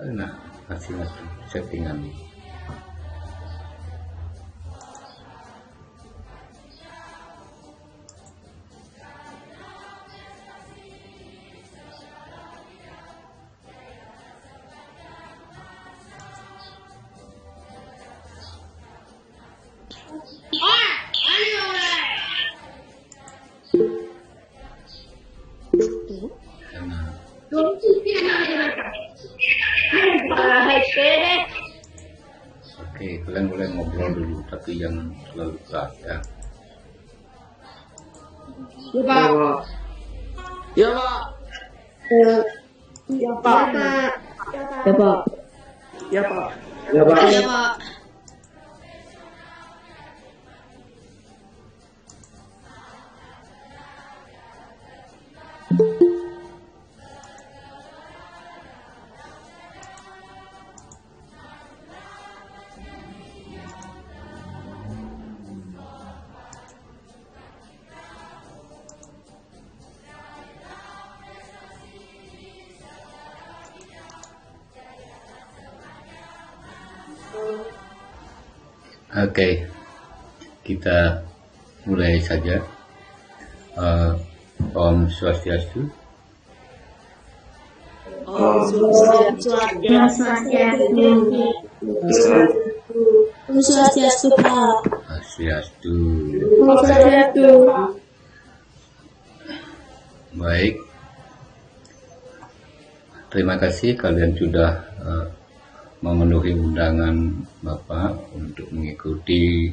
Nah, hasil settingan. Oke, kalian boleh ngobrol dulu, tapi jangan terlalu keras ya. Ya Pak. Ya Pak. Ya Pak. Ya Pak. Ya Pak. Ya Pak. Ya Pak. Oke, kita mulai saja. Om Swastiastu. Om Swastiastu. Om Swastiastu Pak. Swastiastu. Om Swastiastu. Baik. Terima kasih kalian sudah memenuhi undangan Bapak untuk mengikuti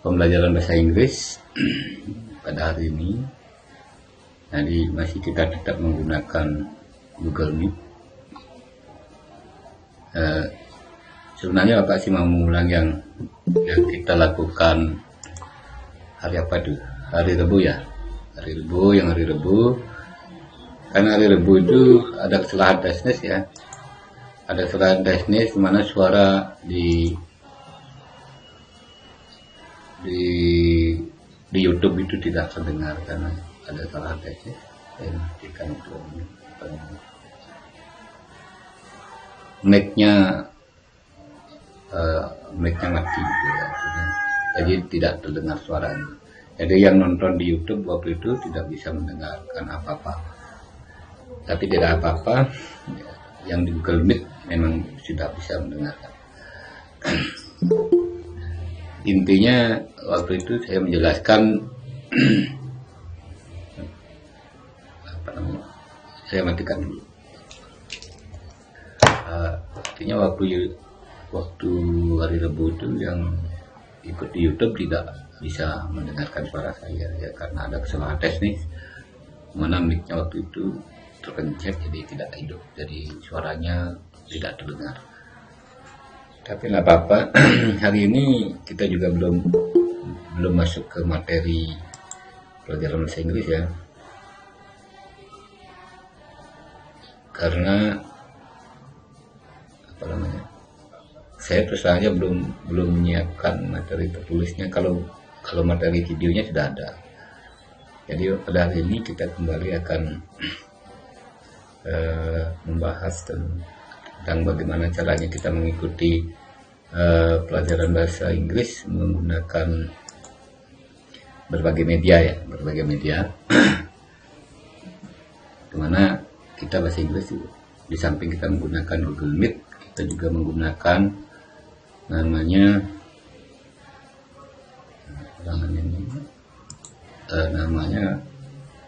pembelajaran bahasa Inggris pada hari ini. Jadi masih kita tetap menggunakan Google Meet. Sebenarnya Bapak sih mau mengulang yang kita lakukan hari apa itu? Hari Rabu ya. Hari Rabu. Karena hari Rabu itu ada kesalahan teknis ya. Ada kesalahan teknis di mana suara di YouTube itu tidak terdengar karena ada kesalahan teknis. Saya matikan itu mic-nya mati gitu ya. Jadi tidak terdengar suaranya. Jadi yang nonton di YouTube waktu itu tidak bisa mendengarkan apa-apa. Tapi tidak apa-apa. Yang di Google Meet memang sudah bisa mendengarkan. Intinya waktu itu saya menjelaskan saya matikan dulu. Artinya waktu hari Rabu itu yang ikut di YouTube tidak bisa mendengarkan suara saya ya, karena ada kesalahan teknis mana mic-nya waktu itu terpencet jadi tidak hidup, jadi suaranya tidak terdengar. Tapi nggak apa-apa. Hari ini kita juga belum masuk ke materi pelajaran bahasa Inggris ya, karena saya terus saja belum menyiapkan materi tertulisnya. Kalau materi videonya sudah ada. Jadi pada hari ini kita kembali akan membahas tentang bagaimana caranya kita mengikuti pelajaran bahasa Inggris menggunakan berbagai media dimana kita bahasa Inggris di samping kita menggunakan Google Meet, kita juga menggunakan namanya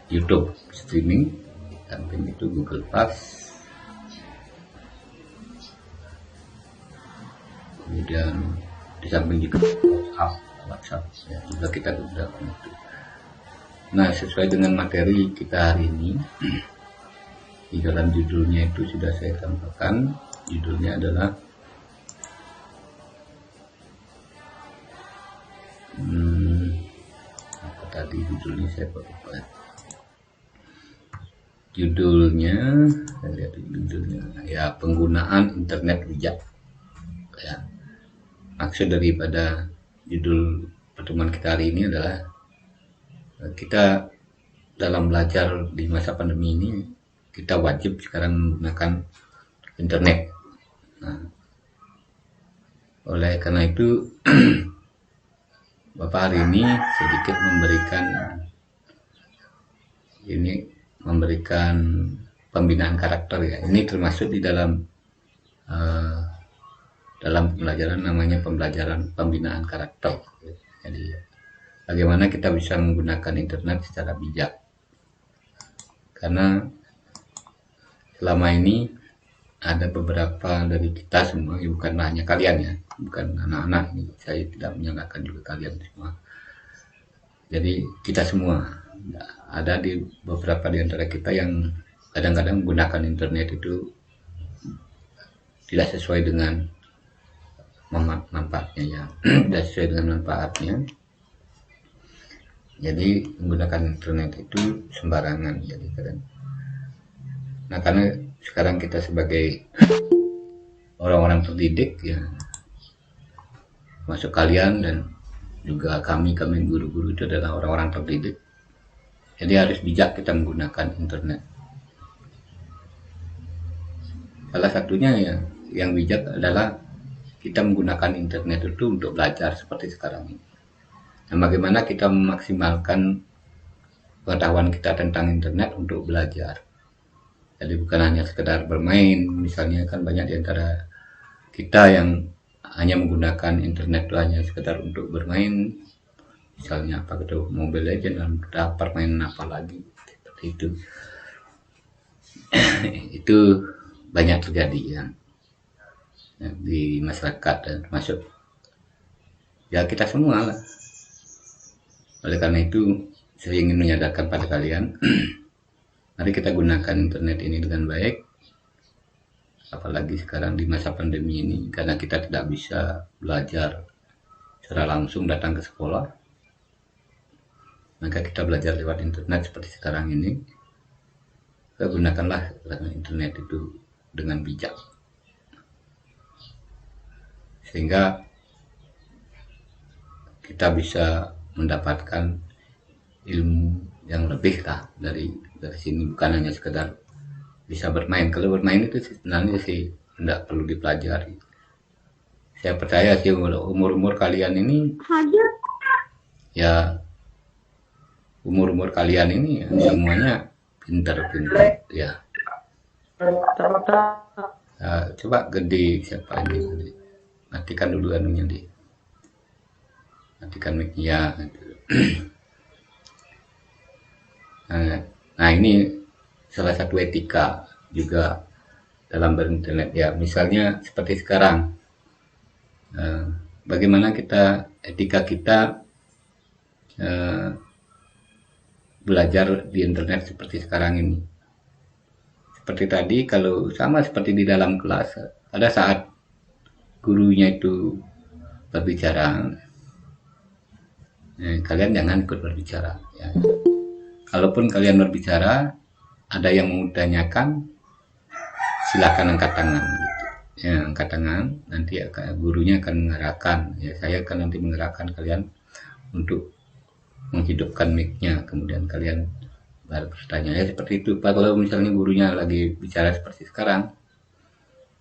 YouTube streaming. Samping itu Google Plus, kemudian di samping juga WhatsApp ya, juga kita gunakan itu. Nah, sesuai dengan materi kita hari ini, di dalam judulnya itu sudah saya sampaikan, judulnya adalah apa tadi judulnya, saya lupa. Judulnya, saya lihat judulnya ya, penggunaan internet bijak ya. Maksud daripada judul pertemuan kita hari ini adalah kita dalam belajar di masa pandemi ini, kita wajib sekarang menggunakan internet. Nah, oleh karena itu Bapak hari ini sedikit memberikan pembinaan karakter ya. Ini termasuk di dalam pembelajaran, namanya pembelajaran pembinaan karakter. Jadi bagaimana kita bisa menggunakan internet secara bijak. Karena selama ini ada beberapa dari kita semua, ya bukan hanya kalian ya, bukan anak-anak, saya tidak menyalahkan juga kalian semua. Jadi kita semua, ada di beberapa di antara kita yang kadang-kadang menggunakan internet itu tidak sesuai dengan manfaatnya ya, tidak sesuai dengan manfaatnya. Jadi menggunakan internet itu sembarangan jadi kadang. Nah, karena sekarang kita sebagai orang-orang terdidik ya, masuk kalian dan juga kami guru-guru itu adalah orang-orang terdidik. Jadi harus bijak kita menggunakan internet. Salah satunya ya, yang bijak adalah kita menggunakan internet itu untuk belajar seperti sekarang ini. Nah, bagaimana kita memaksimalkan pengetahuan kita tentang internet untuk belajar. Jadi bukan hanya sekedar bermain, misalnya kan banyak di antara kita yang hanya menggunakan internet itu hanya sekedar untuk bermain, misalnya apa gitu, Mobile Legends dan permainan apa lagi seperti itu. Itu banyak terjadi ya di masyarakat dan termasuk ya kita semua lah. Oleh karena itu saya ingin menyadarkan pada kalian, mari kita gunakan internet ini dengan baik, apalagi sekarang di masa pandemi ini, karena kita tidak bisa belajar secara langsung datang ke sekolah, maka kita belajar lewat internet seperti sekarang ini. Kita gunakanlah internet itu dengan bijak, sehingga kita bisa mendapatkan ilmu yang lebih lah dari sini, bukan hanya sekedar bisa bermain. Kalau bermain itu sebenarnya sih tidak perlu dipelajari. Saya percaya sih umur kalian ini ya, umur kalian ini ya, semuanya pintar ya. Coba gede siapa ini, matikan dulu anunya di, matikan mic-nya gitu. Nah, ini salah satu etika juga dalam berinternet ya. Misalnya seperti sekarang, bagaimana etika kita belajar di internet seperti sekarang ini. Seperti tadi, kalau sama seperti di dalam kelas, pada saat gurunya itu berbicara, kalian jangan ikut berbicara ya. Kalaupun kalian berbicara, ada yang mau tanyakan, silakan angkat tangan gitu. Ya, angkat tangan, nanti gurunya akan mengarahkan ya, saya akan nanti mengarahkan kalian untuk menghidupkan mic-nya, kemudian kalian baru bertanya ya, seperti itu Pak. Kalau misalnya gurunya lagi bicara seperti sekarang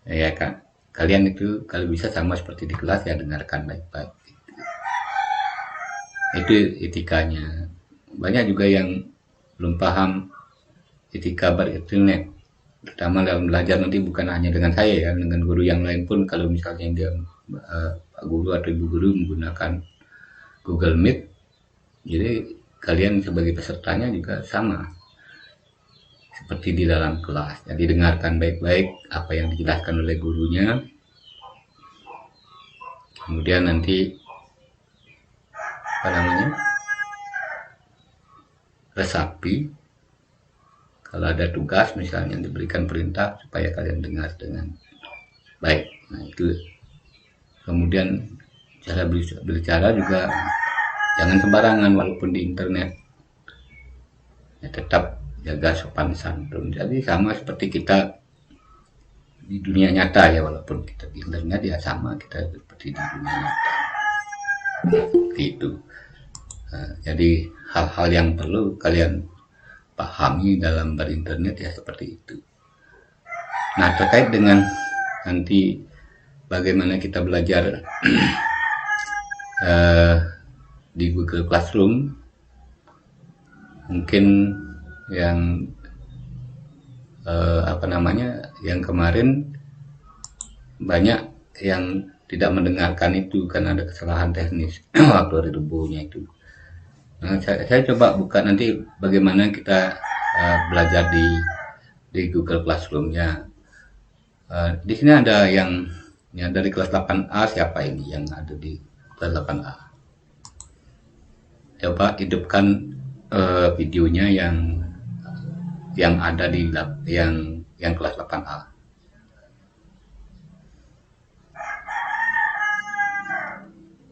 ya kan, kalian itu kalau bisa sama seperti di kelas ya, dengarkan baik-baik gitu. Itu etikanya. Banyak juga yang belum paham etika berinternet, terutama dalam belajar. Nanti bukan hanya dengan saya ya, dengan guru yang lain pun, kalau misalnya dia Pak Guru atau Ibu Guru menggunakan Google Meet, jadi kalian sebagai pesertanya juga sama seperti di dalam kelas. Jadi dengarkan baik-baik apa yang dijelaskan oleh gurunya, Kemudian nanti apa namanya, resapi. Kalau ada tugas misalnya diberikan perintah supaya kalian dengar dengan baik. Nah itu. Kemudian cara berbicara juga jangan sembarangan walaupun di internet. Ya, tetap jaga sopan santun. Jadi sama seperti kita di dunia nyata ya, walaupun kita di internet ya sama kita seperti di dunia nyata. Gitu. Nah, jadi hal-hal yang perlu kalian pahami dalam berinternet ya seperti itu. Nah terkait dengan nanti bagaimana kita belajar di Google Classroom, mungkin yang apa namanya, yang kemarin banyak yang tidak mendengarkan itu karena ada kesalahan teknis waktu hari Rebunya itu. Nah, saya coba buka nanti bagaimana kita belajar di Google Classroom ya. Di sini ada yang ya, dari kelas 8A. Siapa ini yang ada di kelas 8A? Coba hidupkan videonya yang ada di yang kelas 8A.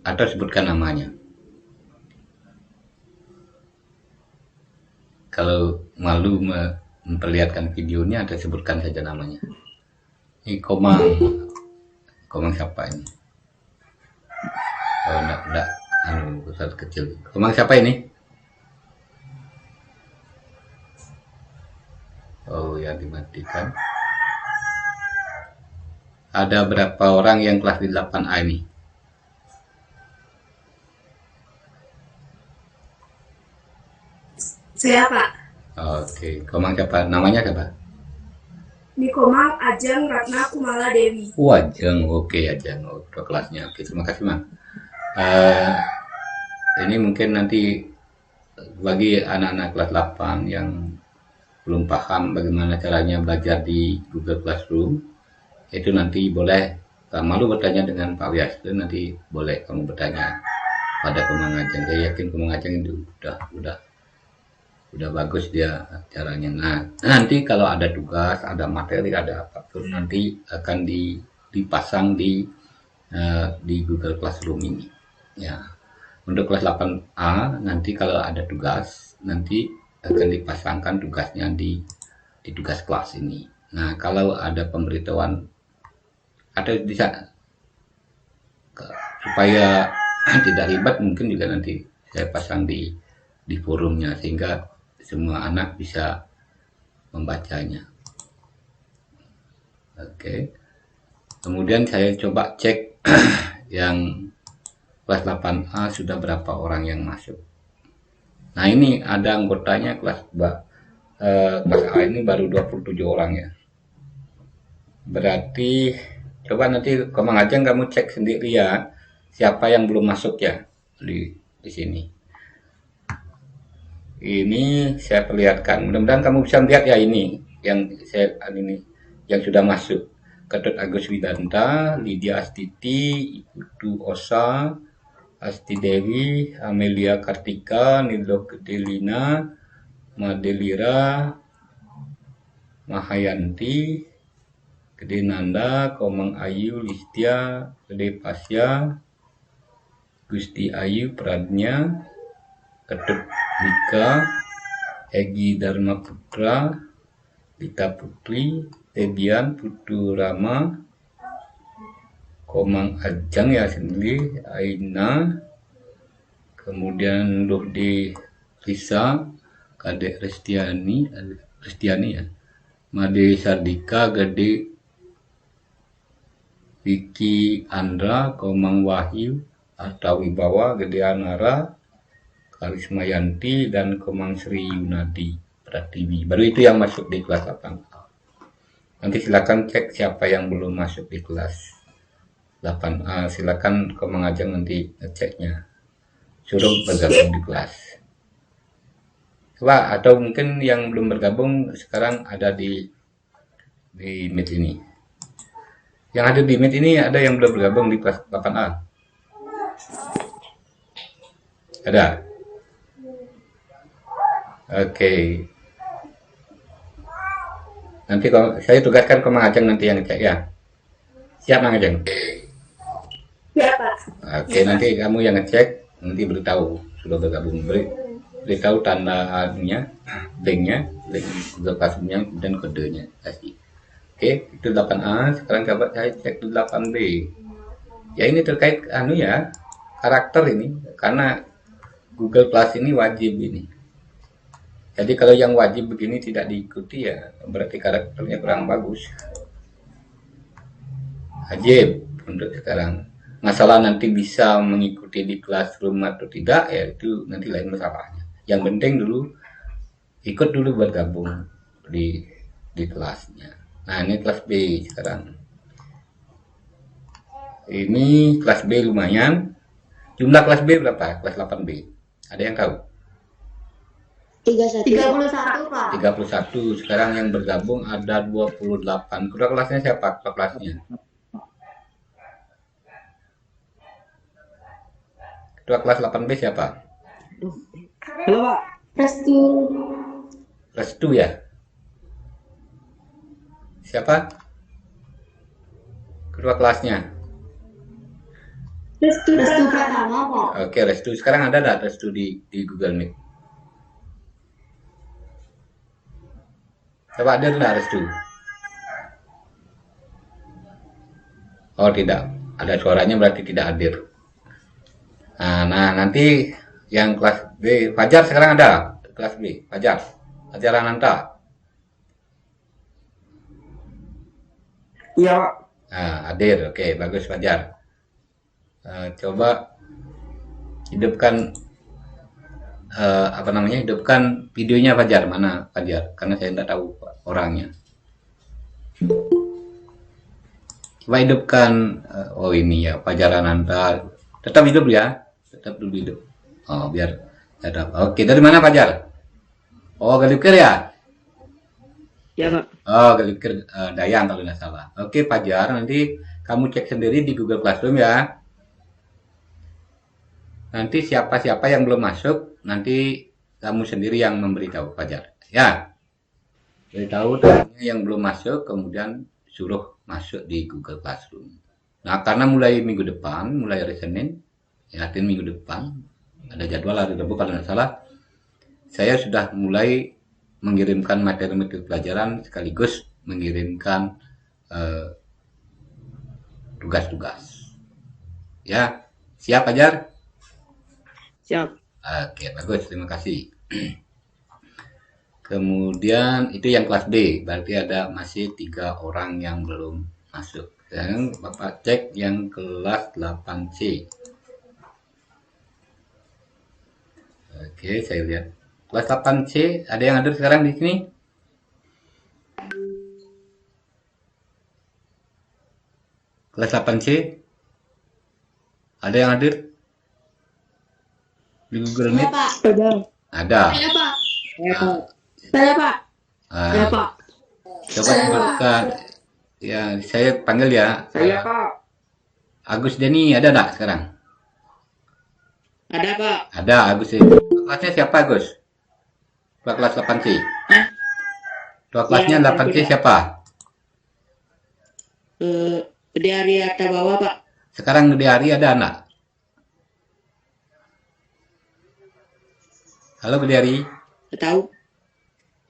Atau sebutkan namanya. Kalau malu memperlihatkan videonya, atau sebutkan saja namanya. Ini Komang siapa ini? Oh enggak, besar kecil. Komang siapa ini? Oh ya, dimatikan. Ada berapa orang yang kelas di 8A ini? Saya Pak. Oke, Komang siapa? Namanya siapa? Di Komang Ajeng Ratna Kumala Dewi. Ajeng, oke Ajeng, kelasnya. Oke, terima kasih Mang. Ini mungkin nanti bagi anak-anak kelas 8 yang belum paham bagaimana caranya belajar di Google Classroom, itu nanti boleh, malu bertanya dengan Pak Wias, nanti boleh kamu bertanya pada Komang Ajeng. Saya yakin Komang Ajeng itu udah bagus dia caranya. Nah, nanti kalau ada tugas, ada materi, ada apapun nanti akan dipasang di Google Classroom ini. Ya, untuk kelas 8A nanti kalau ada tugas nanti akan dipasangkan tugasnya di tugas kelas ini. Nah, kalau ada pemberitahuan atau bisa supaya tidak ribet, mungkin juga nanti saya pasang di forumnya sehingga semua anak bisa membacanya. Oke. Kemudian saya coba cek yang kelas 8A sudah berapa orang yang masuk. Nah, ini ada anggotanya kelas A ini baru 27 orang ya. Berarti coba nanti Komang Ajeng kamu cek sendiri ya, siapa yang belum masuk ya di sini. Ini saya perlihatkan, mudah-mudahan kamu bisa melihat ya, ini yang sudah masuk. Ketut Agus Widanta, Lydia Astiti, Iputu Osa, Asti Dewi, Amelia Kartika, Nilo Kedelina, Madelira, Mahayanti, Gede Nanda, Komang Ayu, Listia, Gede Pasya, Gusti Ayu, Pradnya, Ketut Nika, Egi Dharma Putra, Dita Putri, Tebian Putu Rama, Komang Ajeng ya sendiri, Aina, kemudian Luhdi Risa, Kadek Restiani ya, Made Sardika, Gede Vicky Andra, Komang Wahyu, Arta Wibawa, Gede Anara, Karisma Yanti, dan Komang Sri Yunadi Pratiwi. Baru itu yang masuk di kelas 8A. Nanti silakan cek siapa yang belum masuk di kelas 8A. Silakan Komang Ajeng nanti ngeceknya. Suruh bergabung di kelas. Coba, atau mungkin yang belum bergabung sekarang ada di Meet ini. Yang ada di Meet ini ada yang belum bergabung di kelas 8A. Ada? Oke. Nanti kalau saya tugaskan ke Mang Ajeng nanti yang ngecek ya. Siap Mang Ajeng? Ya, Pak. Oke, nanti kamu yang ngecek, nanti beritahu sudah bergabung. Beritahu tandanya, linknya, link Google Classroom-nya dan kodenya kasih. Oke, itu 8A. Sekarang coba saya cek 8B. Ya ini terkait karakter ini, karena Google Class ini wajib ini. Jadi kalau yang wajib begini tidak diikuti ya berarti karakternya kurang bagus. Wajib untuk sekarang. Masalah nanti bisa mengikuti di classroom atau tidak ya itu nanti lain masalahnya. Yang penting dulu ikut dulu bergabung di kelasnya. Nah ini kelas B sekarang. Ini kelas B lumayan. Jumlah kelas B berapa? Kelas 8B. Ada yang tahu? 31, Pak. 31. Sekarang yang bergabung ada 28. Ketua kelasnya siapa? Ketua kelasnya. Ketua kelas 8B siapa? Halo, Pak. Restu ya? Siapa? Ketua kelasnya. Restu Pratama, Pak. Oke, Restu. Sekarang ada nggak Restu di Google Meet? Coba hadir nggak Restu? Oh tidak, ada suaranya berarti tidak hadir. Nah nanti yang kelas B, Fajar sekarang ada kelas B, Fajar Ananta. Iya, Pak. Nah, hadir, oke, bagus Fajar. Coba hidupkan hidupkan videonya Fajar, mana Fajar? Karena saya tidak tahu orangnya. Coba hidupkan, oh ini ya Fajar Ananta. Tetap hidup ya, tetap dulu hidup. Oh biar tetap. Oke, dari mana Fajar? Oh Galipkir ya? Ya, Pak. Oh Galipkir Dayang kalau nggak salah. Oke Fajar, nanti kamu cek sendiri di Google Classroom ya. Nanti siapa-siapa yang belum masuk, nanti kamu sendiri yang memberitahu Fajar. Ya, beritahu temannya yang belum masuk, kemudian suruh masuk di Google Classroom. Nah, karena mulai minggu depan, mulai hari Senin, ya artinya minggu depan, ada jadwal hari Rabu kalau nggak salah, saya sudah mulai mengirimkan materi-materi pelajaran sekaligus mengirimkan tugas-tugas. Ya, siap Fajar? Siap. Oke, bagus, terima kasih. Kemudian itu yang kelas B, berarti ada masih 3 orang yang belum masuk. Sekarang Bapak cek yang kelas 8C. Oke, saya lihat. Kelas 8C, ada yang hadir sekarang di sini? Kelas 8C? Ada yang hadir? Di Google Meet? Pak. Ada. Saya, Pak. Nah, Saya, Pak. ah, Saya, Pak. coba sebutkan. Ya, saya panggil ya. Saya, Pak. Agus Denny ada enggak sekarang? Ada, Pak. Ada Agus Denny. Kelasnya siapa Agus? Kelas 8C. Hah? Kelasnya Iya, 8C tidak. siapa? Di area bawah, Pak. Sekarang di hari ada anak. Halo Gede Hari. Tahu?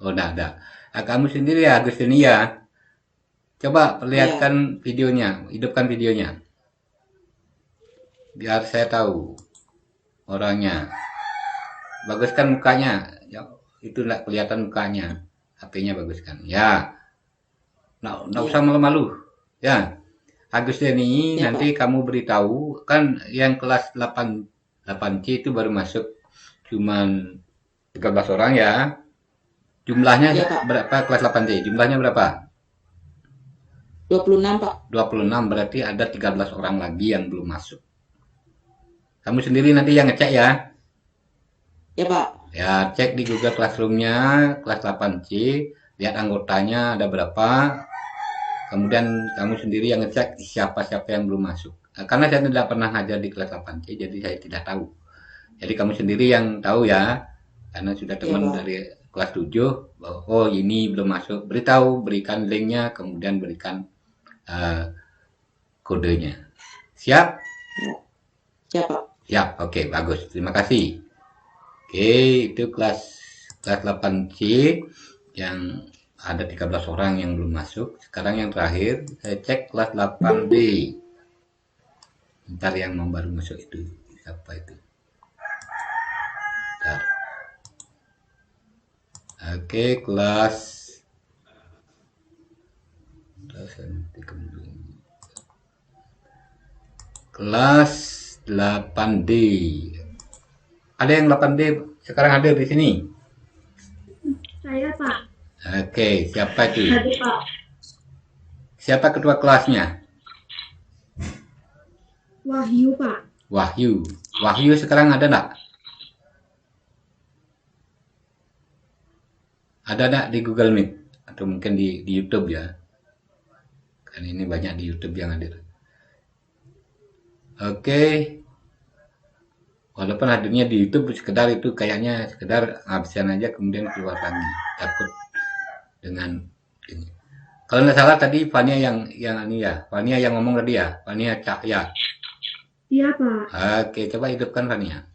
Oh, enggak ada. Nah, kamu sendiri ya Agus Denny ya. Coba perlihatkan videonya, hidupkan videonya. Biar saya tahu orangnya. Baguskan mukanya. Ya, itu enggak kelihatan mukanya. HP-nya baguskan. Ya. Enggak usah malu-malu. Ya. Agus Denny, Ya, nanti kamu beritahu kan yang kelas 8C itu baru masuk cuman 13 orang ya. Jumlahnya Ya, Pak. berapa kelas 8C? Jumlahnya berapa? 26, Pak. 26, berarti ada 13 orang lagi yang belum masuk. Kamu sendiri nanti yang ngecek ya. Ya, Pak. Ya, cek di Google Classroom-nya kelas 8C, lihat anggotanya ada berapa. Kemudian kamu sendiri yang ngecek siapa-siapa yang belum masuk. karena saya tidak pernah ngajar di kelas 8C, jadi saya tidak tahu. Jadi kamu sendiri yang tahu ya, karena sudah teman Pak. dari kelas 7, bahwa oh ini belum masuk, beritahu, berikan linknya, kemudian berikan kodenya. Siap? Siap, Pak. Siap, oke, bagus, terima kasih. Oke, itu kelas 8C yang ada 13 orang yang belum masuk. Sekarang yang terakhir, saya cek kelas 8D. Ntar yang mau baru masuk itu, siapa itu? Bentar. Oke, kelas 8D. Ada yang 8D sekarang hadir di sini? Saya, Pak. Oke, siapa itu? Hadir, Pak. Siapa ketua kelasnya? Wahyu, Pak. Wahyu. Wahyu sekarang ada enggak? Ada enggak di Google Meet? Atau mungkin di YouTube ya? Kan ini banyak di YouTube yang hadir. Oke. Walaupun hadirnya di YouTube sekedar itu kayaknya sekedar absen aja kemudian keluar lagi. Takut dengan ini. Kalau nggak salah tadi Fania yang ini ya. Fania yang ngomong tadi ya. Fania Cahya. Iya, Pak. Oke, coba hidupkan Fania.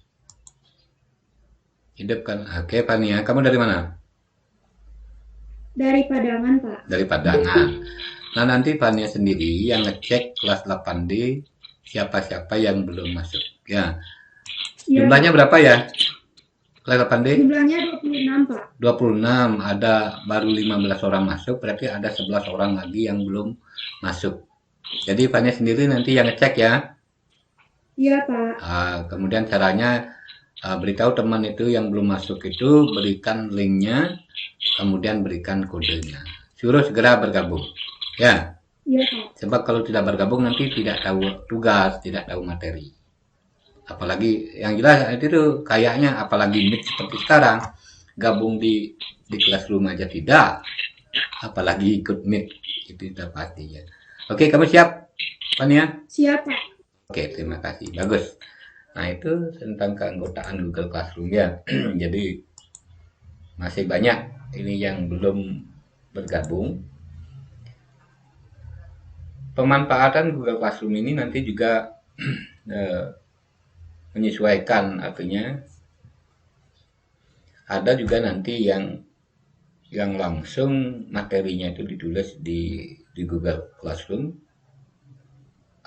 Hidupkan. Oke, Fania, kamu dari mana? Dari Padangan, Pak. Dari Padangan. Nah, nanti Fania sendiri yang ngecek kelas 8D siapa-siapa yang belum masuk. Ya. Iya, Jumlahnya berapa ya? Kelas 8D? jumlahnya 26, Pak. 26. Ada baru 15 orang masuk, berarti ada 11 orang lagi yang belum masuk. Jadi Fania sendiri nanti yang ngecek ya. Iya, Pak. Kemudian caranya beritahu teman itu yang belum masuk itu, berikan linknya, kemudian berikan kodenya. Suruh segera bergabung. Ya. Iya, Pak. Sebab kalau tidak bergabung nanti tidak tahu tugas, tidak tahu materi. Apalagi yang jelas itu kayaknya apalagi Meet seperti sekarang, gabung di Classroom aja tidak, apalagi ikut Meet, itu sudah pasti ya. Oke, kamu siap, Fania? Siap, Pak. Oke, terima kasih, bagus. Nah, itu tentang keanggotaan Google Classroom ya. Jadi masih banyak ini yang belum bergabung. Pemanfaatan Google Classroom ini nanti juga menyesuaikan, artinya ada juga nanti yang langsung materinya itu ditulis di Google Classroom.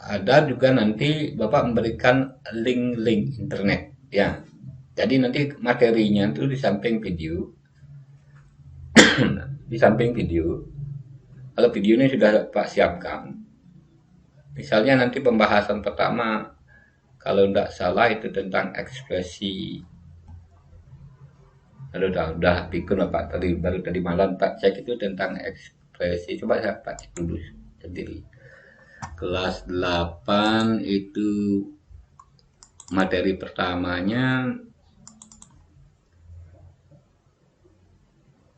Ada juga nanti Bapak memberikan link internet ya. Jadi nanti materinya itu di samping video di samping video, kalau videonya sudah Bapak siapkan, misalnya nanti pembahasan pertama kalau tidak salah itu tentang ekspresi. Kalau udah bikin Pak baru tadi malam Pak cek itu tentang ekspresi. Coba saya Pak cek dulu sendiri. Kelas 8 itu materi pertamanya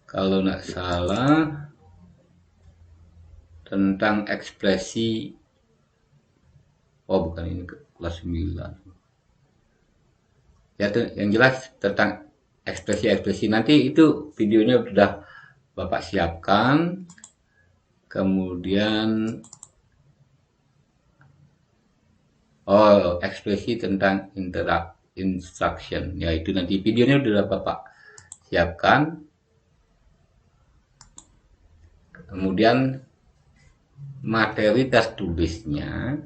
kalau tidak salah tentang ekspresi. Oh, bukan ini kelas 9. Ya, tuh yang jelas tentang ekspresi-ekspresi. Nanti itu videonya sudah Bapak siapkan. Kemudian ekspresi tentang instruction. Ya, itu nanti videonya sudah Bapak siapkan. Kemudian materi tes tulisnya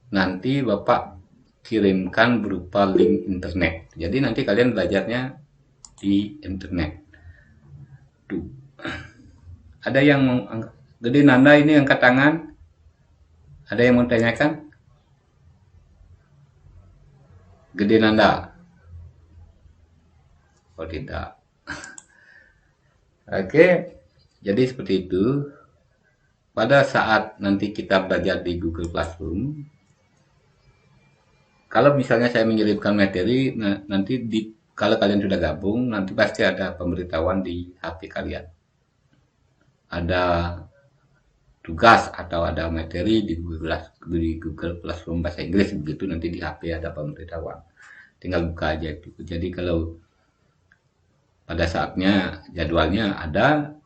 nanti Bapak kirimkan berupa link internet. Jadi nanti kalian belajarnya di internet. Tuh. Ada yang mau Gede Nanda ini angkat tangan? Ada yang mau tanyakan? Gede Nanda? Oh tidak. Oke, jadi seperti itu. Pada saat nanti kita belajar di Google Classroom, kalau misalnya saya mengirimkan materi, nanti kalau kalian sudah gabung, nanti pasti ada pemberitahuan di HP kalian. Ada tugas atau ada materi di Google Classroom bahasa Inggris begitu, nanti di HP ada pemberitahuan, tinggal buka aja itu. Jadi kalau pada saatnya jadwalnya ada,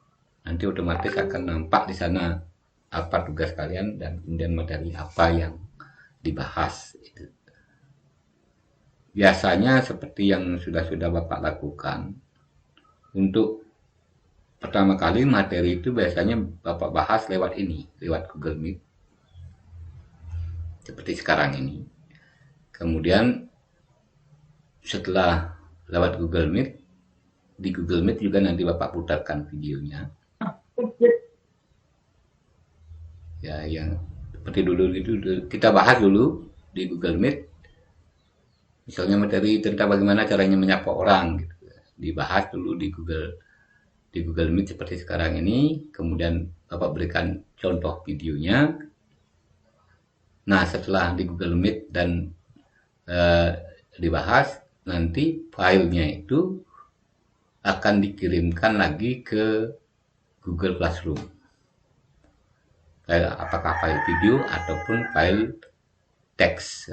nanti otomatis akan nampak di sana apa tugas kalian dan kemudian materi apa yang dibahas. Biasanya seperti yang sudah Bapak lakukan, untuk pertama kali materi itu biasanya Bapak bahas lewat Google Meet, seperti sekarang ini. Kemudian setelah lewat Google Meet, di Google Meet juga nanti Bapak putarkan videonya. Ya, yang seperti dulu itu kita bahas dulu di Google Meet. Misalnya materi tentang bagaimana caranya menyapa orang gitu. Dibahas dulu di Google Meet seperti sekarang ini, kemudian Bapak berikan contoh videonya. Nah, setelah di Google Meet dan dibahas, nanti filenya itu akan dikirimkan lagi ke Google Classroom. Apakah file video ataupun file teks,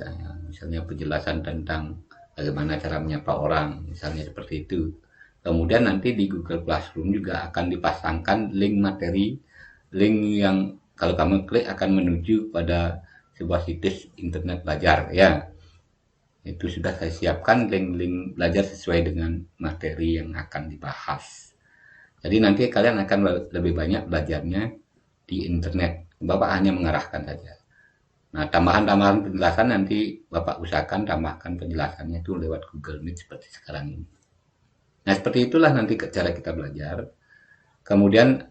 misalnya penjelasan tentang bagaimana cara menyapa orang, misalnya seperti itu. Kemudian nanti di Google Classroom juga akan dipasangkan link materi, link yang kalau kamu klik akan menuju pada sebuah situs internet belajar ya. Itu sudah saya siapkan link-link belajar sesuai dengan materi yang akan dibahas. Jadi nanti kalian akan lebih banyak belajarnya di internet. Bapak hanya mengarahkan saja. Nah, tambahan-tambahan penjelasan nanti Bapak usahakan tambahkan penjelasannya itu lewat Google Meet seperti sekarang ini. Nah, seperti itulah nanti cara kita belajar. Kemudian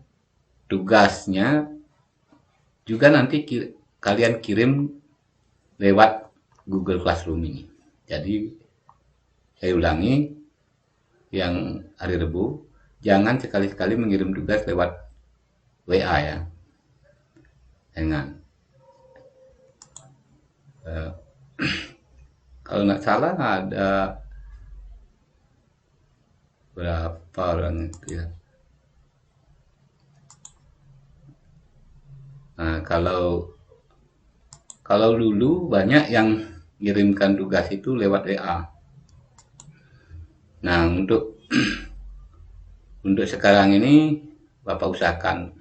tugasnya juga nanti kalian kirim lewat Google Classroom ini. Jadi, saya ulangi, yang hari Rabu, jangan sekali-sekali mengirim tugas lewat WA ya. Jangan. Kalau nggak salah ada berapa orang itu ya. Nah, kalau dulu banyak yang kirimkan tugas itu lewat WA. Nah, untuk sekarang ini Bapak usahakan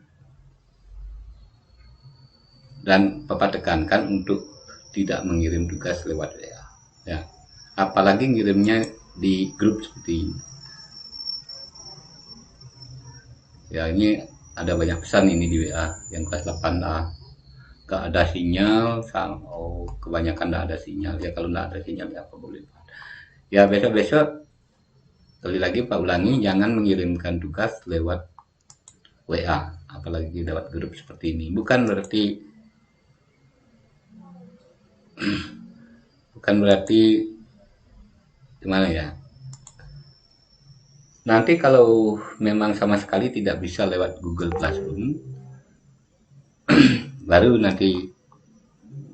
dan Bapak tekankan untuk tidak mengirim tugas lewat WA ya. Apalagi ngirimnya di grup seperti ini. Ya, ini ada banyak pesan ini di WA yang kelas 8A. Gak ada sinyal, kebanyakan gak ada sinyal ya. Kalau gak ada sinyal ya apa boleh ya. Besok sekali lagi Pak ulangi, jangan mengirimkan tugas lewat WA, apalagi lewat grup seperti ini. Bukan berarti gimana ya, nanti kalau memang sama sekali tidak bisa lewat Google Classroom baru nanti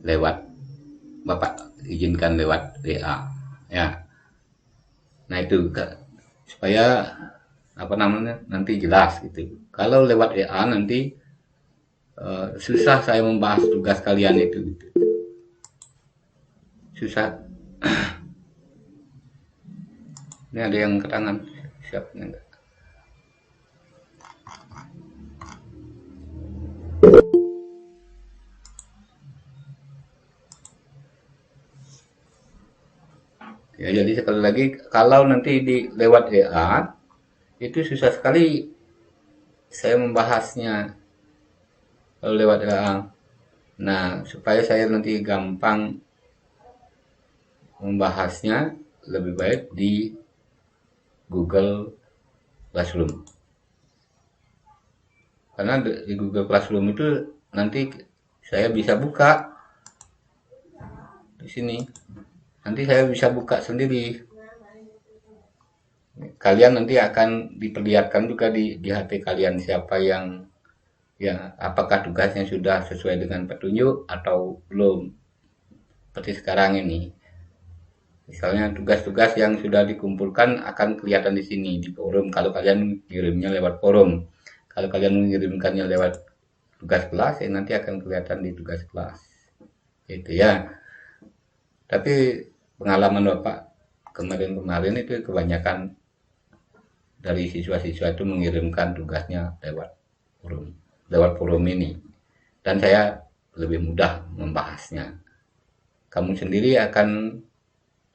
lewat Bapak izinkan lewat WA ya. Nah, itu supaya nanti jelas gitu. Kalau lewat WA nanti susah saya membahas tugas kalian itu gitu. Susah. Ini ada yang ke tangan, siapnya enggak? Ya, jadi sekali lagi, kalau nanti lewat WA itu susah sekali saya membahasnya kalau lewat WA. Nah, supaya saya nanti gampang membahasnya, lebih baik di Google Classroom. Karena di Google Classroom itu nanti saya bisa buka di sini. Nanti saya bisa buka sendiri. Kalian nanti akan diperlihatkan juga di HP kalian siapa yang apakah tugasnya sudah sesuai dengan petunjuk atau belum. Seperti sekarang ini. Misalnya tugas-tugas yang sudah dikumpulkan akan kelihatan di sini di forum kalau kalian kirimnya lewat forum. Kalau kalian mengirimkannya lewat tugas kelas ya nanti akan kelihatan di tugas kelas itu ya. Tapi pengalaman Bapak kemarin itu kebanyakan dari siswa-siswa itu mengirimkan tugasnya lewat forum ini, dan saya lebih mudah membahasnya. Kamu sendiri akan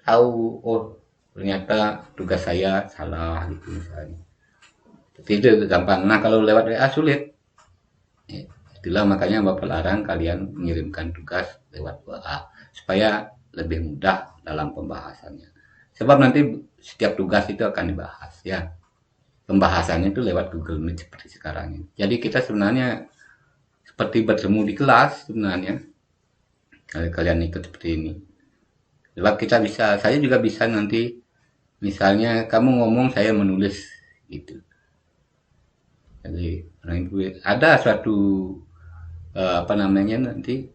tahu, oh ternyata tugas saya salah gitu misalnya. Itu gampang. Nah kalau lewat WA sulit. Itulah makanya Bapak larang kalian mengirimkan tugas lewat WA supaya lebih mudah dalam pembahasannya. Sebab nanti setiap tugas itu akan dibahas ya. Pembahasannya itu lewat Google Meet seperti sekarang ini. Jadi kita sebenarnya seperti bertemu di kelas sebenarnya. Kalau kalian ikut seperti ini. Sebab saya juga bisa nanti misalnya kamu ngomong saya menulis gitu. Jadi ada suatu nanti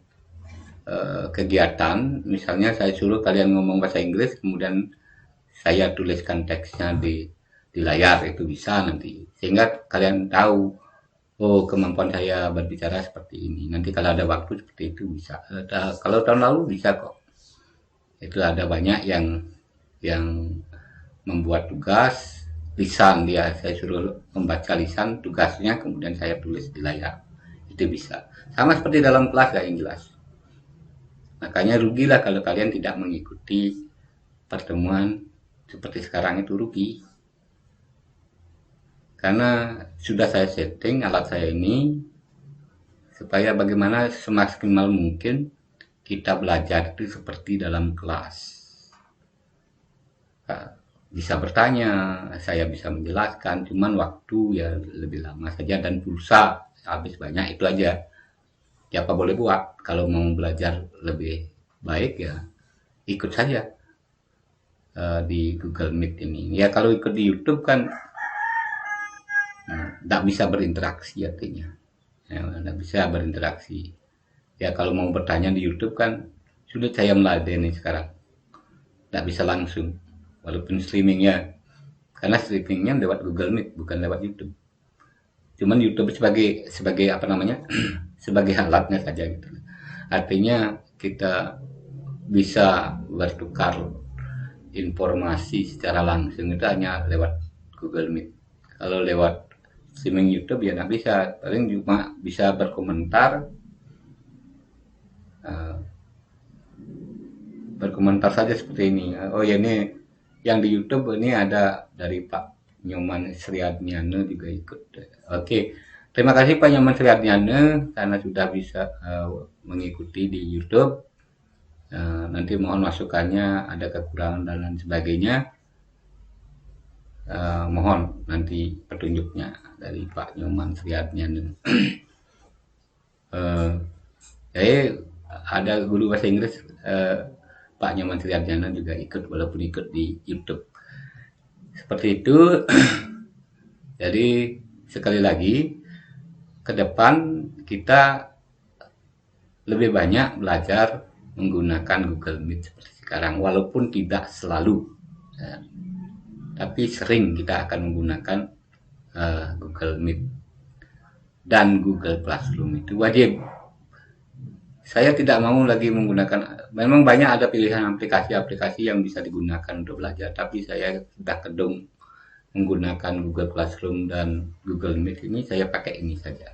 kegiatan, misalnya saya suruh kalian ngomong bahasa Inggris, kemudian saya tuliskan teksnya di layar, itu bisa nanti, sehingga kalian tahu, oh kemampuan saya berbicara seperti ini. Nanti kalau ada waktu seperti itu bisa. Kalau tahun lalu bisa kok. Itu ada banyak yang membuat tugas lisan, saya suruh membaca lisan tugasnya, kemudian saya tulis di layar, itu bisa. Sama seperti dalam kelas yang jelas. Makanya rugilah kalau kalian tidak mengikuti pertemuan seperti sekarang, itu rugi. Karena sudah saya setting alat saya ini supaya bagaimana semaksimal mungkin kita belajar itu seperti dalam kelas. Bisa bertanya, saya bisa menjelaskan, cuman waktu ya lebih lama saja dan pulsa habis banyak, itu aja. Ya apa boleh buat, kalau mau belajar lebih baik ya ikut saja di Google Meet ini. Ya kalau ikut di YouTube kan tidak bisa berinteraksi artinya. Tidak bisa berinteraksi. Ya kalau mau bertanya di YouTube kan sulit saya meladeni sekarang. Tidak bisa langsung, walaupun streamingnya. Karena streamingnya lewat Google Meet, bukan lewat YouTube. Cuman YouTube sebagai sebagai alatnya saja gitu. Artinya kita bisa bertukar informasi secara langsung itu hanya lewat Google Meet. Kalau lewat streaming YouTube ya nggak bisa, paling cuma bisa berkomentar saja seperti ini. Oh ya, ini yang di YouTube ini ada dari Pak Nyoman Sriadnyana juga ikut. Oke. Terima kasih Pak Nyoman Sriadnyana karena sudah bisa mengikuti di YouTube. Nanti mohon masukannya, ada kekurangan dan lain sebagainya. Mohon nanti petunjuknya dari Pak Nyoman Sriadnyana. Ada guru bahasa Inggris Pak Nyoman Sriadnyana juga ikut, walaupun ikut di YouTube. Seperti itu. Jadi sekali lagi, ke depan kita lebih banyak belajar menggunakan Google Meet seperti sekarang, walaupun tidak selalu, tapi sering kita akan menggunakan Google Meet dan Google Classroom, itu wajib. Saya tidak mau lagi menggunakan, memang banyak ada pilihan aplikasi-aplikasi yang bisa digunakan untuk belajar, tapi saya sudah kedung menggunakan Google Classroom dan Google Meet ini, saya pakai ini saja.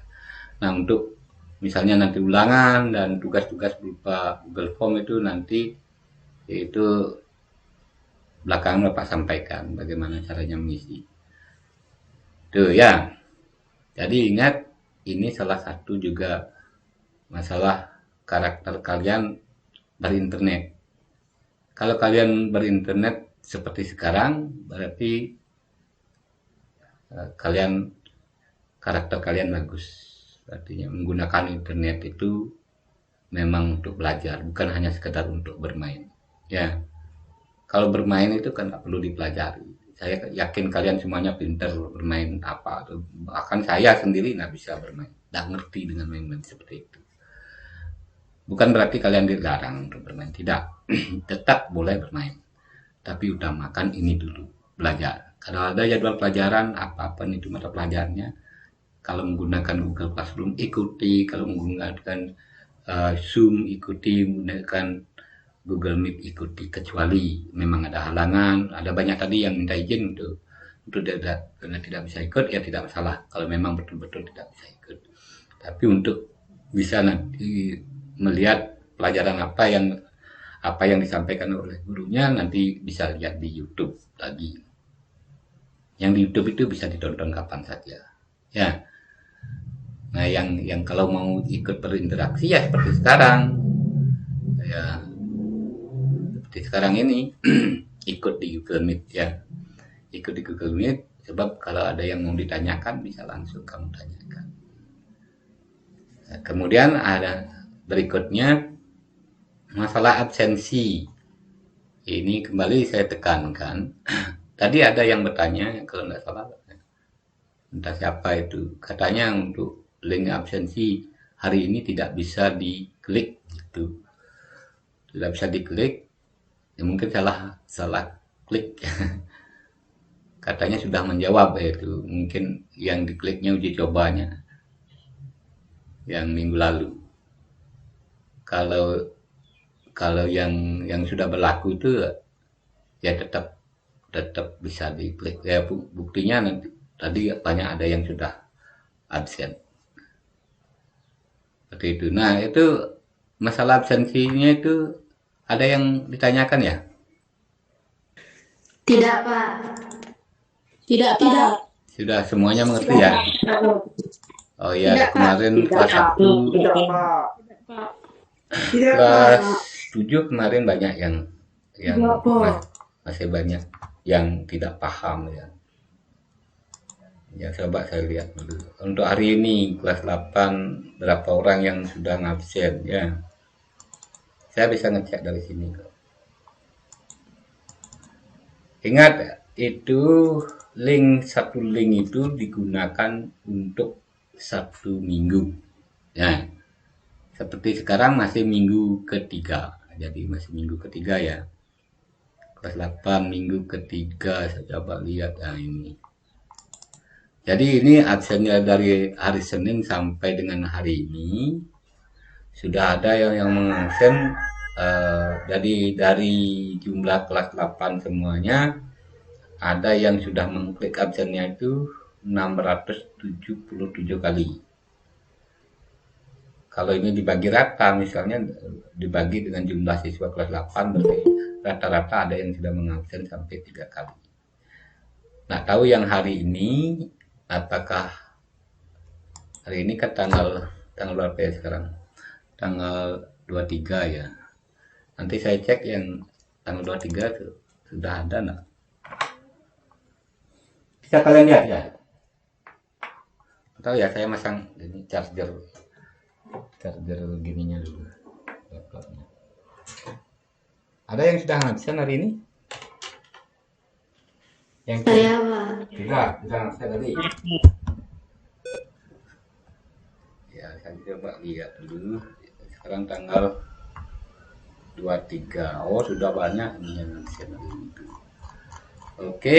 Nah, untuk misalnya nanti ulangan dan tugas-tugas berupa Google Form itu nanti itu belakangan Bapak sampaikan bagaimana caranya mengisi. Tuh ya. Jadi ingat, ini salah satu juga masalah karakter kalian berinternet. Kalau kalian berinternet seperti sekarang, berarti karakter kalian bagus. Artinya menggunakan internet itu memang untuk belajar, bukan hanya sekedar untuk bermain. Ya, kalau bermain itu kan tak perlu dipelajari. Saya yakin kalian semuanya pintar bermain apa. Bahkan saya sendiri nggak bisa bermain, nggak ngerti dengan main-main seperti itu. Bukan berarti kalian dilarang untuk bermain, tidak. Tetap boleh bermain, tapi utamakan ini dulu, belajar. Kalau ada jadwal pelajaran, apapun itu mata pelajarannya, kalau menggunakan Google Classroom ikuti, kalau menggunakan Zoom ikuti, menggunakan Google Meet ikuti, kecuali memang ada halangan, ada banyak tadi yang minta izin untuk tidak, karena tidak bisa ikut ya tidak masalah kalau memang betul-betul tidak bisa ikut. Tapi untuk bisa nanti melihat pelajaran apa yang disampaikan oleh gurunya, nanti bisa lihat di YouTube lagi. Yang di YouTube itu bisa ditonton kapan saja. Ya. Nah, yang kalau mau ikut berinteraksi ya seperti sekarang. Ya. Seperti sekarang ini ikut di Google Meet ya. Ikut di Google Meet sebab kalau ada yang mau ditanyakan bisa langsung kamu tanyakan. Nah, kemudian ada berikutnya masalah absensi. Ini kembali saya tekankan. Tadi ada yang bertanya, kalau tidak salah, entah siapa itu, katanya untuk link absensi hari ini tidak bisa diklik gitu. Tidak bisa diklik. Ya mungkin salah klik. Katanya sudah menjawab itu, mungkin yang dikliknya uji cobanya yang minggu lalu. Kalau yang sudah berlaku itu ya tetap bisa diklik. Ya buktinya nanti tadi banyak ada yang sudah absen. Seperti itu. Nah, itu masalah absensinya itu ada yang ditanyakan ya? Tidak, Pak. Tidak, Pak. Sudah semuanya mengerti ya? Oh iya, kemarin kelas 1, kelas 7 kemarin banyak yang masih banyak yang tidak paham ya. Ya coba saya lihat dulu. Untuk hari ini kelas 8 berapa orang yang sudah ngabsen ya. Saya bisa ngecek dari sini kok. Ingat itu satu link itu digunakan untuk 1 minggu. Ya. Seperti sekarang masih minggu ketiga. Jadi masih minggu ketiga ya. Kelas 8 minggu ketiga, saya coba lihat ini. Jadi ini absennya dari hari Senin sampai dengan hari ini sudah ada yang mengabsen dari jumlah kelas 8 semuanya ada yang sudah mengklik absennya itu 677 kali. Kalau ini dibagi rata, misalnya dibagi dengan jumlah siswa kelas 8, berarti rata-rata ada yang sudah mengabsen sampai 3 kali. Nah, tahu yang hari ini, apakah hari ini kan tanggal berapa ya sekarang? Tanggal 23 ya. Nanti saya cek yang tanggal 23 sudah ada enggak? Bisa kalian lihat ya? Atau ya saya masang ini charger gininya dulu. Laptopnya. Ada yang sudah ngabsen hari ini? Yang Saya, Pak. sudah ngabsen tadi. Ya, saya coba lihat dulu. Sekarang tanggal 23. Oh, sudah banyak ini yang ngabsen hari ini. Oke.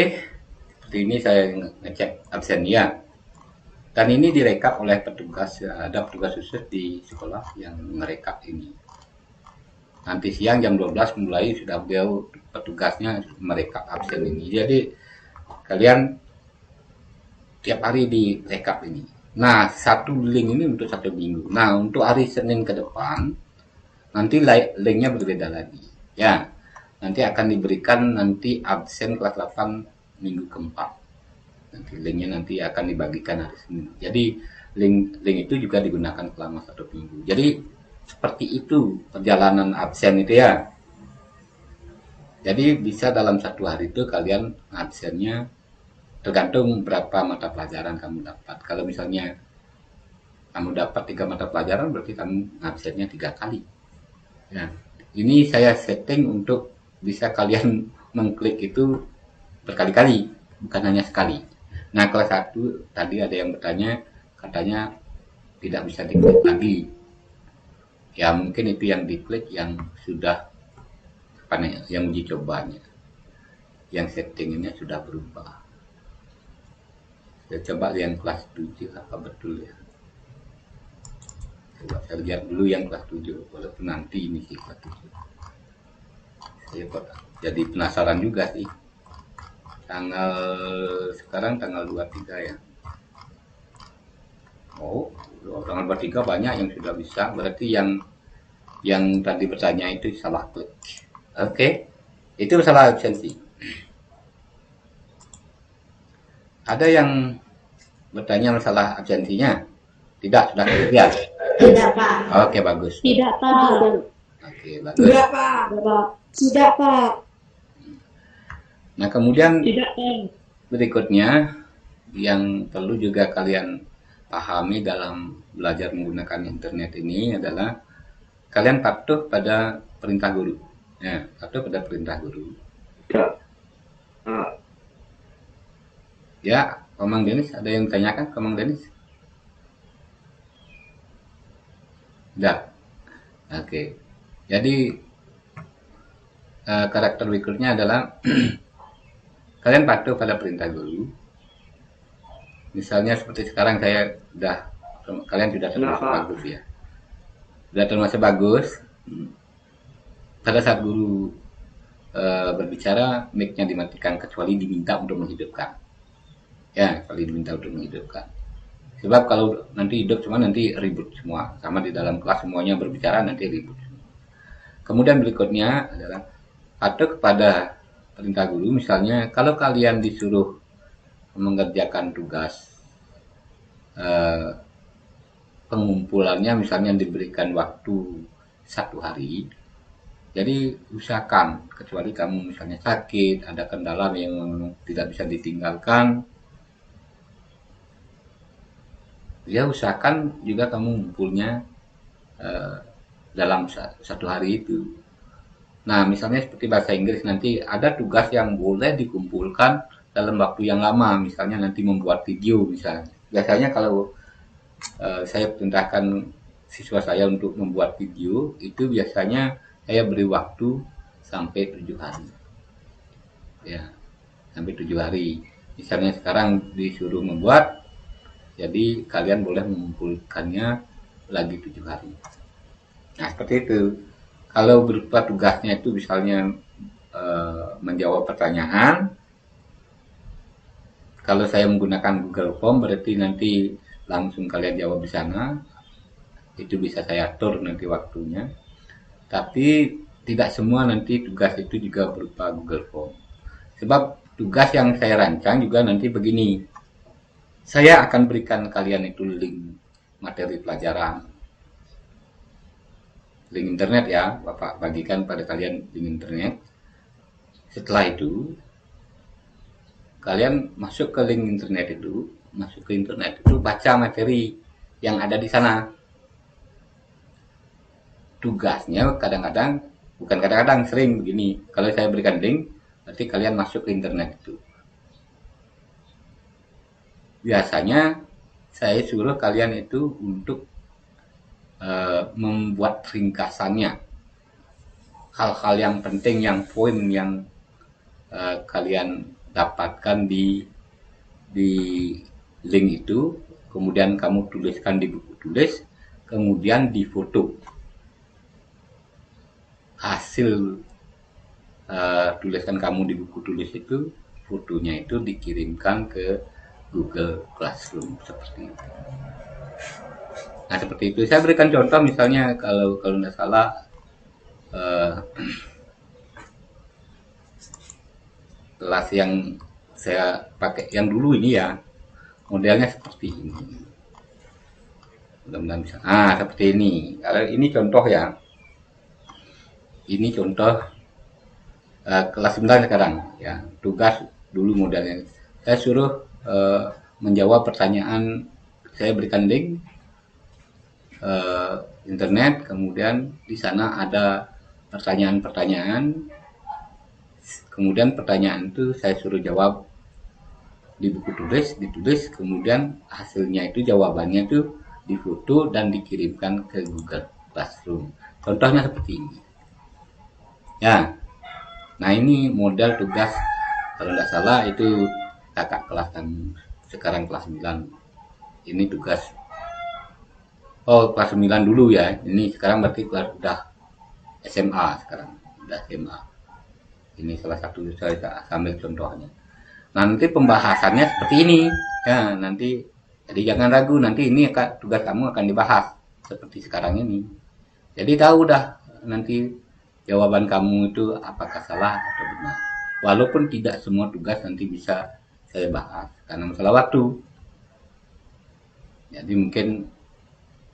Seperti ini saya ngecek absen ya. Dan ini direkap oleh petugas, ada petugas khusus di sekolah yang merekap ini. Nanti siang jam 12 mulai sudah beliau petugasnya merekap absen ini. Jadi kalian tiap hari direkap ini. Nah, satu link ini untuk 1 minggu. Nah, untuk hari Senin ke depan nanti linknya berbeda lagi. Ya, nanti akan diberikan nanti absen kelas 8 minggu keempat. Nanti linknya nanti akan dibagikan hari Senin. Jadi link itu juga digunakan selama 1 minggu. Jadi seperti itu perjalanan absen itu ya. Jadi bisa dalam 1 hari itu kalian absennya tergantung berapa mata pelajaran kamu dapat. Kalau misalnya kamu dapat 3 mata pelajaran berarti kamu absennya 3 kali. Ya, ini saya setting untuk bisa kalian mengklik itu berkali-kali, bukan hanya sekali. Nah, kelas 1 tadi ada yang bertanya, katanya tidak bisa diklik lagi. Ya, mungkin itu yang diklik yang sudah yang uji cobanya. Yang settingnya sudah berubah. Ya, coba yang kelas 7 apa betul ya. Coba saya lihat dulu yang kelas 7, walaupun nanti ini sih kelas 7. Saya kok jadi penasaran juga sih. Sekarang tanggal 23 ya. Oh, tanggal 23 banyak yang sudah bisa. Berarti yang tadi bertanya itu salah klik. Oke. Itu salah absensi. Ada yang bertanya masalah absensinya? Tidak, sudah ya. Tidak, Pak. Oke, bagus. Tidak, Pak. Oke, bagus. Tidak, Pak. Tidak, Pak. Nah, kemudian Tidak, Pak. berikutnya yang perlu juga kalian pahami dalam belajar menggunakan internet ini adalah kalian patuh pada perintah guru. Ya, patuh pada perintah guru. Ya, Komang Denis, ada yang ditanyakan, Komang Denis? Tidak. Oke. Jadi karakter berikutnya adalah kalian patuh pada perintah guru. Misalnya seperti sekarang kalian sudah termasuk bagus ya. Sudah termasuk bagus. Pada saat guru berbicara, mic-nya dimatikan kecuali diminta untuk menghidupkan. Ya, kecuali diminta untuk menghidupkan. Sebab kalau nanti hidup cuma nanti ribut semua. Sama di dalam kelas semuanya berbicara nanti ribut. Kemudian berikutnya adalah patuh kepada perintah guru. Misalnya kalau kalian disuruh mengerjakan tugas pengumpulannya, misalnya diberikan waktu 1 hari, jadi usahakan, kecuali kamu misalnya sakit, ada kendala yang tidak bisa ditinggalkan, ya usahakan juga kamu ngumpulnya dalam 1 hari itu. Nah, misalnya seperti bahasa Inggris, nanti ada tugas yang boleh dikumpulkan dalam waktu yang lama, misalnya nanti membuat video misalnya. Biasanya kalau saya perintahkan siswa saya untuk membuat video, itu biasanya saya beri waktu sampai 7 hari. Ya, sampai 7 hari. Misalnya sekarang disuruh membuat, jadi kalian boleh mengumpulkannya lagi 7 hari. Nah, seperti itu. Kalau berupa tugasnya itu misalnya menjawab pertanyaan, kalau saya menggunakan Google Form berarti nanti langsung kalian jawab di sana. Itu bisa saya atur nanti waktunya. Tapi tidak semua nanti tugas itu juga berupa Google Form. Sebab tugas yang saya rancang juga nanti begini. Saya akan berikan kalian itu link materi pelajaran. Link internet ya, Bapak bagikan pada kalian link internet. Setelah itu kalian masuk ke link internet itu, baca materi yang ada di sana. Tugasnya kadang-kadang sering begini. Kalau saya berikan link, berarti kalian masuk ke internet itu. Biasanya saya suruh kalian itu untuk membuat ringkasannya, hal-hal yang penting, yang poin yang kalian dapatkan di link itu, kemudian kamu tuliskan di buku tulis, kemudian difoto hasil tulisan kamu di buku tulis itu, fotonya itu dikirimkan ke Google Classroom seperti itu. Nah, seperti itu. Saya berikan contoh misalnya kalau tidak salah kelas yang saya pakai yang dulu ini ya, modelnya seperti ini. Mudah-mudahan bisa. Seperti ini. Kalau ini contoh ya. Ini contoh kelas 9 sekarang ya. Tugas dulu modelnya. Saya suruh menjawab pertanyaan, saya berikan link internet, kemudian di sana ada pertanyaan-pertanyaan, kemudian pertanyaan itu saya suruh jawab di buku tulis, ditulis, kemudian hasilnya itu jawabannya itu difoto dan dikirimkan ke Google Classroom. Contohnya seperti ini ya. Nah, ini model tugas kalau tidak salah itu kakak kelas kamu sekarang kelas 9. Ini tugas. Oh, kelas 9 dulu ya. Ini sekarang berarti kelas udah SMA sekarang. Udah SMA. Ini salah satu saya sambil contohnya. Nanti pembahasannya seperti ini. Ya, nanti jadi jangan ragu, nanti ini tugas kamu akan dibahas seperti sekarang ini. Jadi tahu dah nanti jawaban kamu itu apakah salah atau benar. Walaupun tidak semua tugas nanti bisa saya bahas karena masalah waktu. Jadi mungkin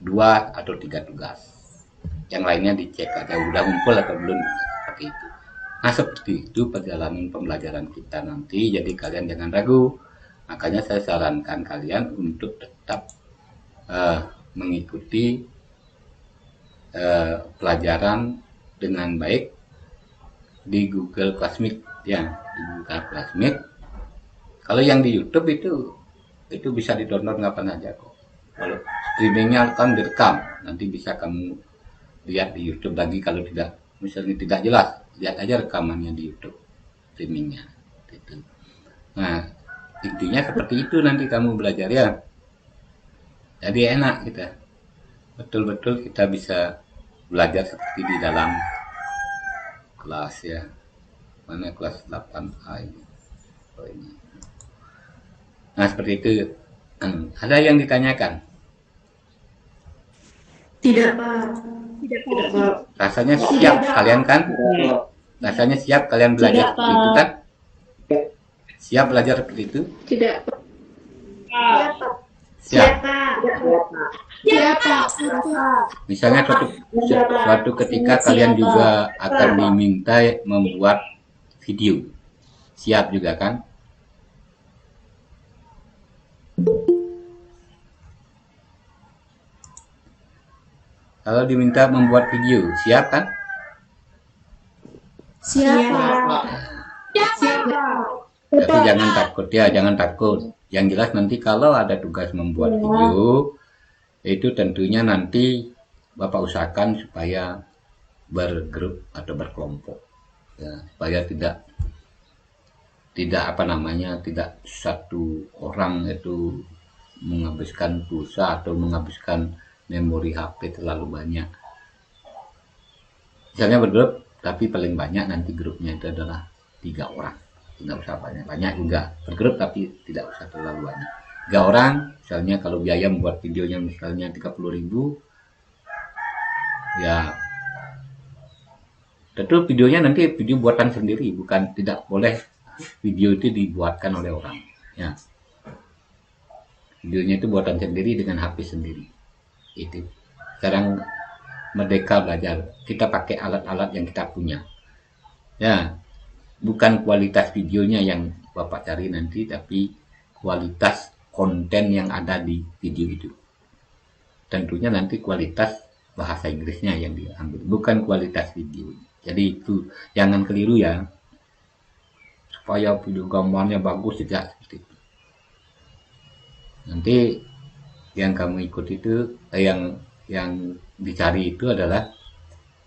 2 atau 3 tugas. Yang lainnya dicek aja udah ngumpul atau belum, seperti itu. Nah, seperti itu perjalanan pembelajaran kita nanti. Jadi kalian jangan ragu. Makanya saya sarankan kalian untuk tetap mengikuti pelajaran dengan baik di Google Classmeet ya, di Google Classmeet. Kalau yang di YouTube itu bisa di-download kapan aja kok. Kalau streamingnya kan direkam, nanti bisa kamu lihat di YouTube lagi kalau tidak misalnya tidak jelas, lihat aja rekamannya di YouTube streamingnya. Gitu. Nah, intinya seperti itu nanti kamu belajar ya. Jadi enak kita, betul-betul kita bisa belajar seperti di dalam kelas ya. Mana kelas 8A ini. Oh, ini. Nah, seperti itu. Ada yang ditanyakan? Tidak, Pak. Tidak, Tidak, Pak. Pak. Rasanya siap kalian kan? Rasanya siap kalian belajar Tidak, seperti itu kan? Siap belajar seperti itu? Tidak, Pak. Siap. Tidak, Pak. Misalnya suatu ketika kalian juga akan diminta membuat video. Siap juga kan? Kalau diminta membuat video, siap kan? Siapa? Tapi jangan takut ya, jangan takut. Yang jelas nanti kalau ada tugas membuat video, itu tentunya nanti Bapak usahakan supaya bergrup atau berkelompok. Ya, supaya tidak apa namanya, tidak satu orang itu menghabiskan pulsa atau menghabiskan memori HP terlalu banyak. Misalnya bergrup, tapi paling banyak nanti grupnya itu adalah 3 orang. Tidak usah banyak juga bergrup, tapi tidak usah terlalu banyak. 3 orang, misalnya kalau biaya membuat videonya misalnya 30.000, ya tentu videonya nanti video buatan sendiri, bukan tidak boleh video itu dibuatkan oleh orang. Ya, videonya itu buatan sendiri dengan HP sendiri. Itu sekarang merdeka belajar, kita pakai alat-alat yang kita punya ya, bukan kualitas videonya yang Bapak cari nanti, tapi kualitas konten yang ada di video itu. Tentunya nanti kualitas bahasa Inggrisnya yang diambil, bukan kualitas video. Jadi itu jangan keliru ya, supaya video gambarnya bagus tidak seperti itu. Nanti yang kamu ikut itu yang dicari itu adalah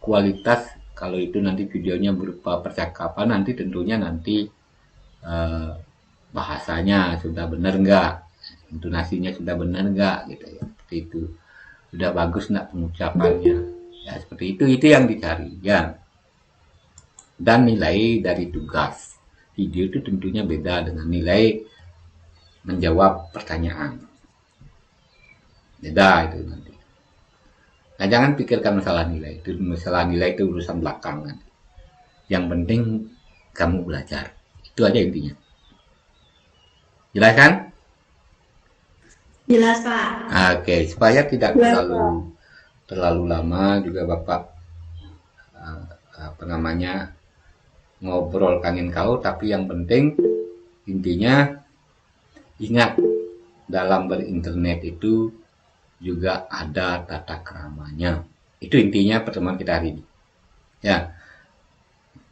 kualitas. Kalau itu nanti videonya berupa percakapan, nanti tentunya nanti bahasanya sudah benar enggak, intonasinya sudah benar enggak gitu ya, seperti itu. Sudah bagus enggak pengucapannya ya, seperti itu yang dicari ya. Dan nilai dari tugas video itu tentunya beda dengan nilai menjawab pertanyaan. Beda itu nanti. Nah, jangan pikirkan masalah nilai. Itu masalah nilai itu urusan belakangan. Yang penting kamu belajar. Itu aja intinya. Jelas kan? Jelas, Pak. Oke, supaya tidak terlalu lama juga Bapak ngobrol kangen kau, tapi yang penting intinya ingat, dalam berinternet itu juga ada tata keramanya. Itu intinya pertemuan kita hari ini. Ya.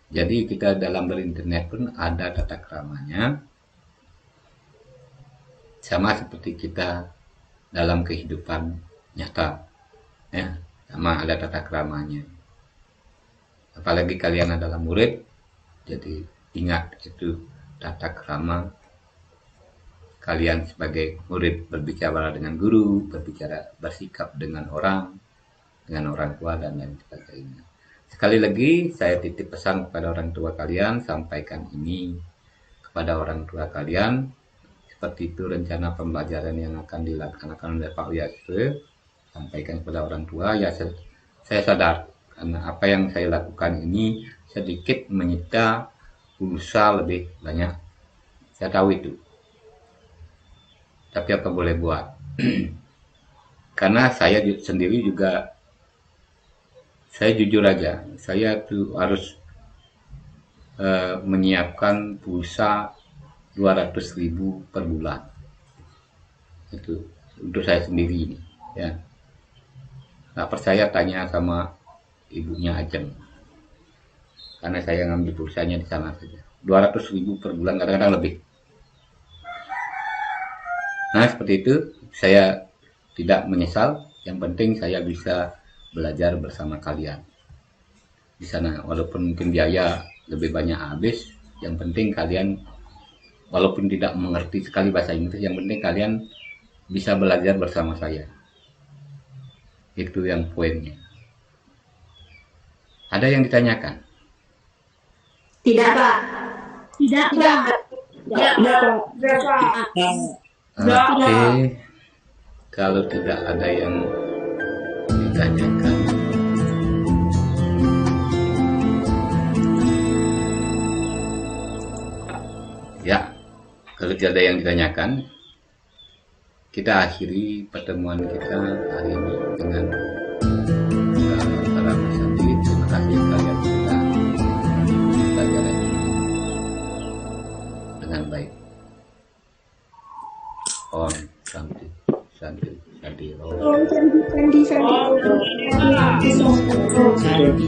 Jadi kita dalam berinternet pun ada tata keramanya. Sama seperti kita dalam kehidupan nyata. Ya, sama ada tata keramanya. Apalagi kalian adalah murid, jadi ingat itu tata kerama kalian sebagai murid berbicara dengan guru, bersikap dengan orang tua dan lain sebagainya. Sekali lagi saya titip pesan kepada orang tua kalian, sampaikan ini kepada orang tua kalian. Seperti itu rencana pembelajaran yang akan dilaksanakan oleh Pak Wiaswe, sampaikan kepada orang tua. Ya, saya sadar karena apa yang saya lakukan ini sedikit menyita pulsa lebih banyak. Saya tahu itu. Tapi apa boleh buat? Karena saya sendiri juga, saya jujur aja, saya tuh harus menyiapkan pulsa 200.000 per bulan. Itu untuk saya sendiri ini, ya. Nggak percaya tanya sama ibunya Ajeng. Karena saya ngambil pulsanya di sana saja. 200.000 per bulan, kadang-kadang lebih. Nah, seperti itu, saya tidak menyesal. Yang penting saya bisa belajar bersama kalian di sana. Walaupun mungkin biaya lebih banyak habis, yang penting kalian walaupun tidak mengerti sekali bahasa Inggris, yang penting kalian bisa belajar bersama saya. Itu yang poinnya. Ada yang ditanyakan? Tidak, Pak. Tidak, Pak. Oke. Kalau tidak ada yang ditanyakan, ya, kalau tidak ada yang ditanyakan, kita akhiri pertemuan kita hari ini dengan para peserta. Terima kasih kalian sudah belajar ini dengan baik. Om Shanti Shanti Shanti Om. Sandi.